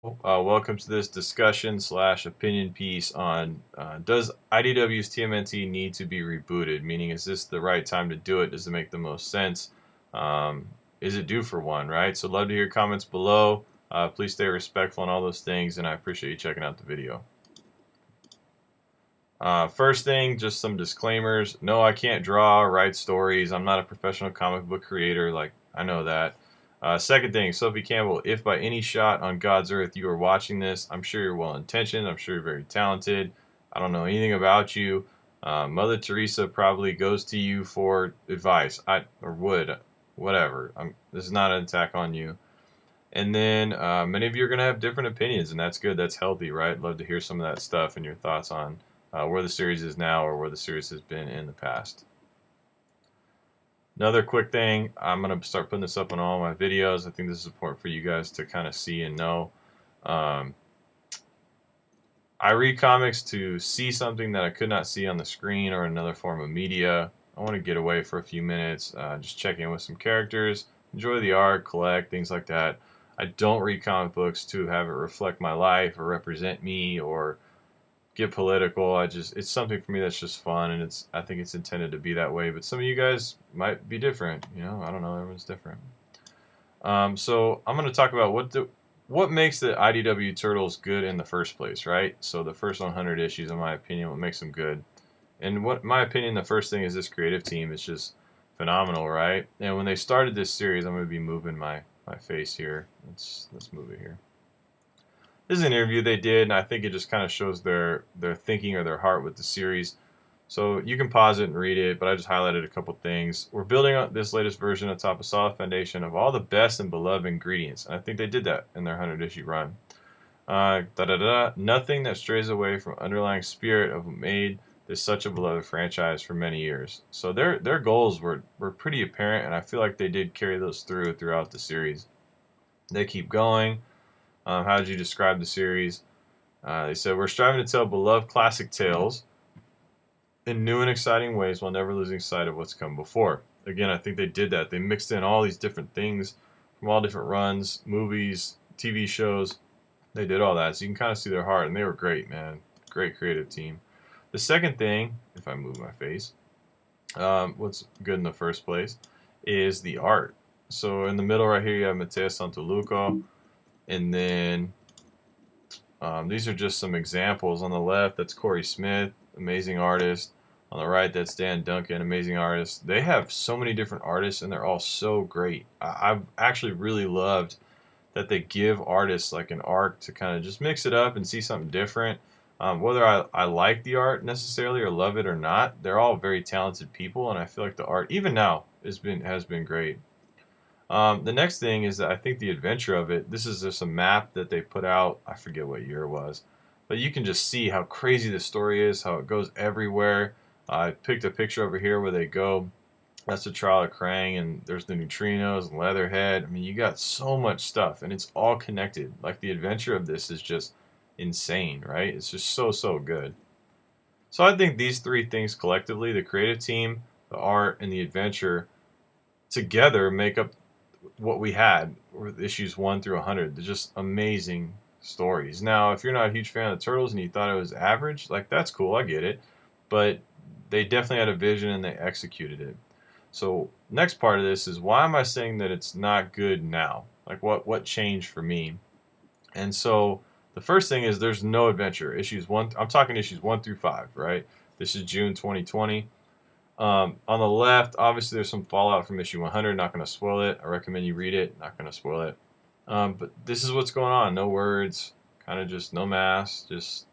Welcome to this discussion slash opinion piece on does IDW's TMNT need to be rebooted? Meaning, is this the right time to do it? Does it make the most sense? Um, is it due for one, right? So love to hear your comments below. Please stay respectful and all those things, and I appreciate you checking out the video. First thing, just some disclaimers. No, I can't draw or write stories. I'm not a professional comic book creator. Like, I know that. Second thing, Sophie Campbell, if by any shot on God's earth you are watching this, I'm sure you're well intentioned. I'm sure you're very talented. I don't know anything about you. Mother Teresa probably goes to you for advice. Or would, whatever. This is not an attack on you. And then many of you are going to have different opinions, and that's good. That's healthy, right? Love to hear some of that stuff and your thoughts on where the series is now or where the series has been in the past. Another quick thing, I'm going to start putting this up on all my videos. I think this is important for you guys to kind of see and know. Um, I read comics to see something that I could not see on the screen or another form of media. I want to get away for a few minutes, just check in with some characters, enjoy the art, collect, things like that. I don't read comic books to have it reflect my life or represent me or get political. It's something for me that's just fun, and I think it's intended to be that way. But some of you guys might be different. I don't know. Everyone's different. So I'm going to talk about what makes the IDW Turtles good in the first place, right? So the first 100 issues, in my opinion, what makes them good. And what, in my opinion, the first thing is this creative team is just phenomenal, right? And when they started this series, I'm going to be moving my face here. Let's move it here. This is an interview they did, and I think it just kind of shows their thinking or their heart with the series. So you can pause it and read it, but I just highlighted a couple things. We're building up this latest version atop a solid foundation of all the best and beloved ingredients, and I think they did that in their 100-issue run. Nothing that strays away from underlying spirit of what made this such a beloved franchise for many years. So their goals were pretty apparent, and I feel like they did carry those throughout the series. They keep going. How did you describe the series? They said, we're striving to tell beloved classic tales in new and exciting ways while never losing sight of what's come before. Again, I think they did that. They mixed in all these different things from all different runs, movies, TV shows. They did all that. So you can kind of see their heart, and they were great, man. Great creative team. The second thing, if I move my face, what's good in the first place is the art. So in the middle right here, you have Matteo Santoluco, and then these are just some examples. On the left, that's Corey Smith, amazing artist. On the right, that's Dan Duncan, amazing artist. They have so many different artists, and they're all so great. I've actually really loved that they give artists like an arc to kind of just mix it up and see something different. Whether I like the art necessarily or love it or not, they're all very talented people, and I feel like the art, even now, has been great. The next thing is that I think the adventure of it, this is just a map that they put out, I forget what year it was, but you can just see how crazy the story is, how it goes everywhere. I picked a picture over here where they go. That's the trial of Krang, and there's the neutrinos and Leatherhead. I mean, you got so much stuff, and it's all connected. Like, the adventure of this is just insane, right? It's just so good. So I think these three things collectively, the creative team, the art, and the adventure, together make up what we had with issues 1 through 100. They're just amazing stories. Now, if you're not a huge fan of the Turtles and you thought it was average, like, that's cool, I get it. But they definitely had a vision and they executed it. So next part of this is, why am I saying that it's not good now? Like, what changed for me? And so the first thing is, there's no adventure. Issues 1, I'm talking issues 1 through 5, right? This is June 2020. On the left, obviously there's some fallout from issue 100. Not going to spoil it. I recommend you read it. Not going to spoil it. But this is what's going on. No words, kind of just no mass, just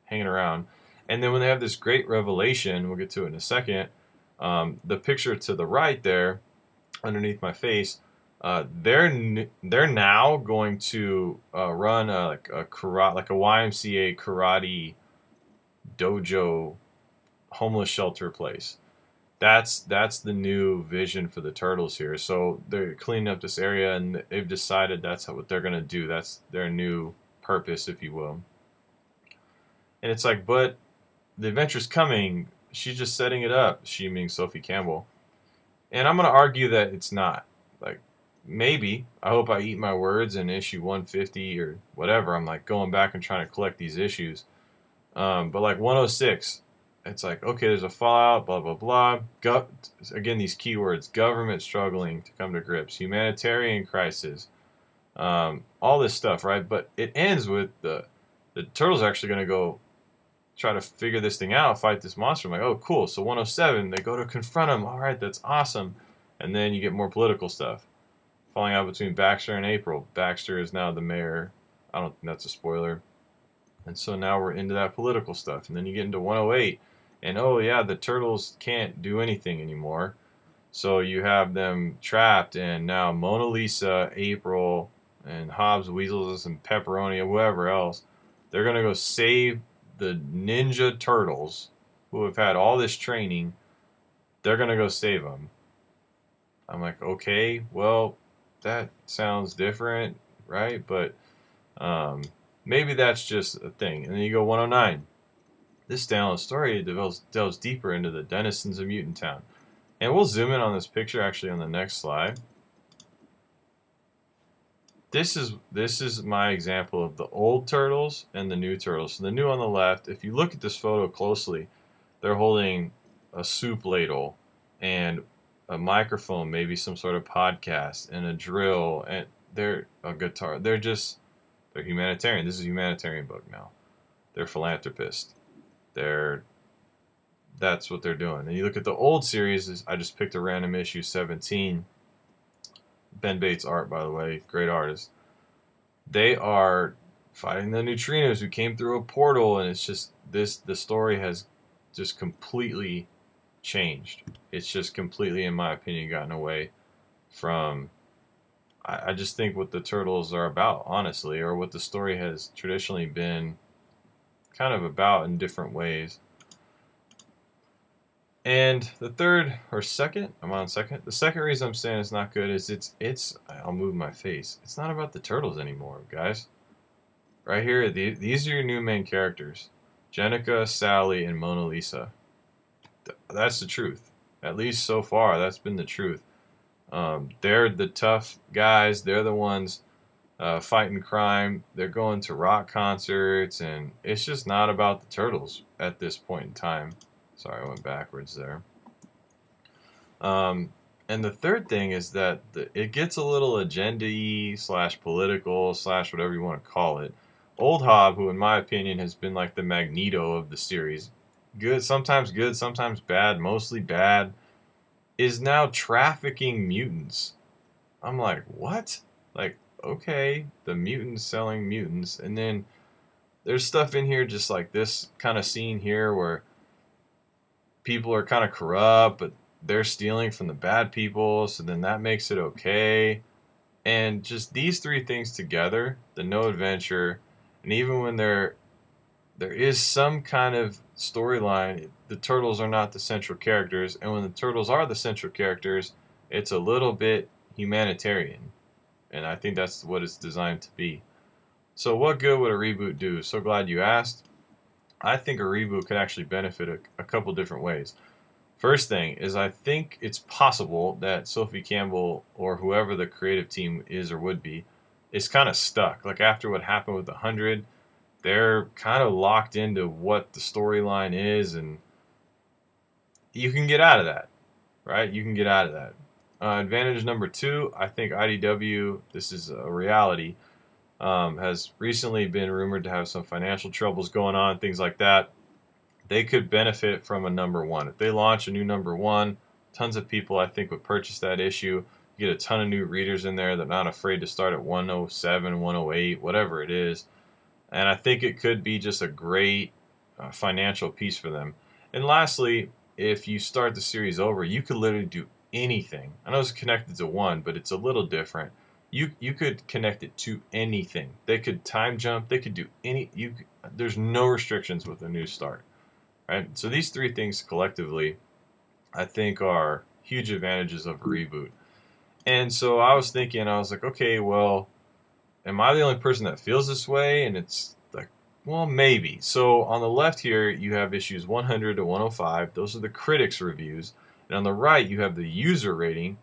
hanging around. And then when they have this great revelation, we'll get to it in a second. The picture to the right there, underneath my face, they're now going to run like a YMCA karate dojo homeless shelter place. That's the new vision for the Turtles here. So they're cleaning up this area, and they've decided that's what they're gonna do. That's their new purpose, if you will. And it's like, but the adventure's coming. She's just setting it up. She, meaning Sophie Campbell. And I'm gonna argue that it's not. Like, maybe. I hope I eat my words in issue 150 or whatever. I'm like going back and trying to collect these issues. But like 106, it's like, okay, there's a fallout, blah, blah, blah. Again, these keywords: government struggling to come to grips, humanitarian crisis, all this stuff, right? But it ends with the turtles actually going to go try to figure this thing out, fight this monster. I'm like, oh, cool. So 107, they go to confront him. All right, that's awesome. And then you get more political stuff. Falling out between Baxter and April. Baxter is now the mayor. I don't think that's a spoiler. And so now we're into that political stuff. And then you get into 108. And oh, yeah, the turtles can't do anything anymore. So you have them trapped. And now Mona Lisa, April, and Hobbs, Weasels, and Pepperoni, and whoever else, they're going to go save the Ninja Turtles, who have had all this training. They're going to go save them. I'm like, okay, well, that sounds different, right? But maybe that's just a thing. And then you go 109. This standalone story delves deeper into the denizens of Mutant Town. And we'll zoom in on this picture actually on the next slide. This is my example of the old turtles and the new turtles. So the new on the left, if you look at this photo closely, they're holding a soup ladle and a microphone, maybe some sort of podcast, and a drill, and they're a guitar. They're humanitarian. This is a humanitarian book now. They're philanthropists. That's what they're doing. And you look at the old series. I just picked a random issue 17. Ben Bates art, by the way, great artist. They are fighting the neutrinos who came through a portal, and it's just the story has just completely changed. It's just completely, in my opinion, gotten away from. I just think what the turtles are about, honestly, or what the story has traditionally been kind of about in different ways. And the third or second, I'm on second. The second reason I'm saying it's not good is it's. I'll move my face. It's not about the turtles anymore, guys. Right here, these are your new main characters: Jenica, Sally, and Mona Lisa. That's the truth. At least so far, that's been the truth. They're the tough guys. They're the ones fighting crime. They're going to rock concerts, and it's just not about the turtles at this point in time. Sorry, I went backwards there. And the third thing is that it gets a little agenda-y / political / whatever you want to call it. Old Hob, who in my opinion has been like the Magneto of the series, good, sometimes bad, mostly bad, is now trafficking mutants. I'm like, what? Like, okay, the mutants selling mutants, and then there's stuff in here just like this kind of scene here where people are kind of corrupt, but they're stealing from the bad people, so then that makes it okay. And just these three things together, the no adventure, and even when there is some kind of storyline, the turtles are not the central characters, and when the turtles are the central characters, it's a little bit humanitarian. And I think that's what it's designed to be. So what good would a reboot do? So glad you asked. I think a reboot could actually benefit a couple different ways. First thing is I think it's possible that Sophie Campbell or whoever the creative team is or would be is kind of stuck. Like after what happened with 100, they're kind of locked into what the storyline is, and you can get out of that, right? You can get out of that. Advantage number two, I think IDW, this is a reality, has recently been rumored to have some financial troubles going on, things like that. They could benefit from a number one. If they launch a new number one, tons of people I think would purchase that issue. You get a ton of new readers in there. They're not afraid to start at 107, 108, whatever it is. And I think it could be just a great financial piece for them. And lastly, if you start the series over, you could literally do anything. I know it's connected to one, but it's a little different. You could connect it to anything. They could time jump. They could do there's no restrictions with a new start. Right? So these three things collectively, I think, are huge advantages of a reboot. And so I was thinking, I was like, okay, well, am I the only person that feels this way? And it's like, well, maybe. So on the left here, you have issues 100 to 105. Those are the critics' reviews. And on the right, you have the user rating.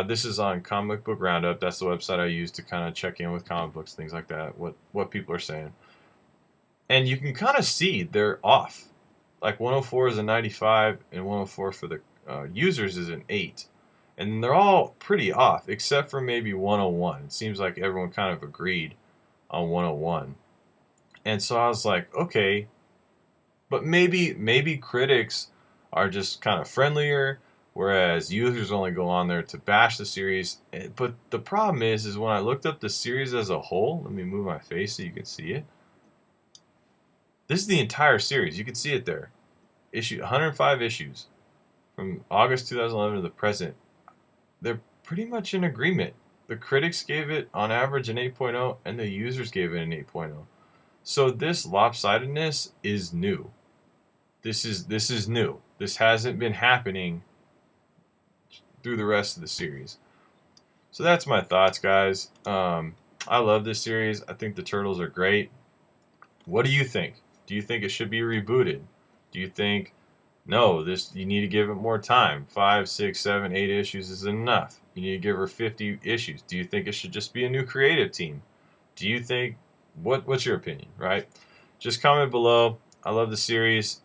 This is on Comic Book Roundup. That's the website I use to kind of check in with comic books, things like that, what people are saying. And you can kind of see they're off. Like 104 is a 95, and 104 for the users is an 8. And they're all pretty off, except for maybe 101. It seems like everyone kind of agreed on 101. And so I was like, okay, but maybe critics are just kind of friendlier, whereas users only go on there to bash the series. But the problem is when I looked up the series as a whole, let me move my face so you can see it. This is the entire series. You can see it there. 105 issues from August 2011 to the present. They're pretty much in agreement. The critics gave it on average an 8.0 and the users gave it an 8.0. So this lopsidedness is new. This is new. This hasn't been happening through the rest of the series. So that's my thoughts, guys. I love this series. I think the Turtles are great. What do you think? Do you think it should be rebooted? Do you think no, this you need to give it more time? 5, 6, 7, 8 issues is enough. You need to give her 50 issues. Do you think it should just be a new creative team? Do you think what's your opinion, right? Just comment below. I love the series.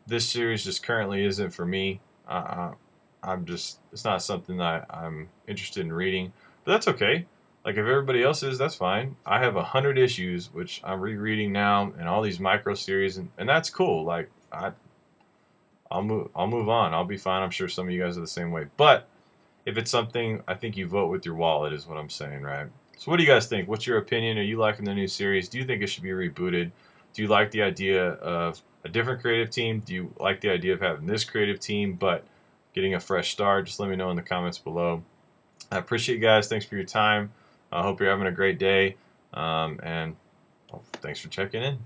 This series just currently isn't for me. I'm just it's not something that I'm interested in reading, but that's okay. Like if everybody else is, that's fine. I have 100 issues which I'm rereading now, and all these micro series, and that's cool. Like I'll move on. I'll be fine. I'm sure some of you guys are the same way. But if it's something, I think you vote with your wallet is what I'm saying, right? So what do you guys think? What's your opinion? Are you liking the new series? Do you think it should be rebooted? Do you like the idea of a different creative team? Do you like the idea of having this creative team but getting a fresh start? Just let me know in the comments below. I appreciate you guys. Thanks for your time. I hope you're having a great day. And well, thanks for checking in.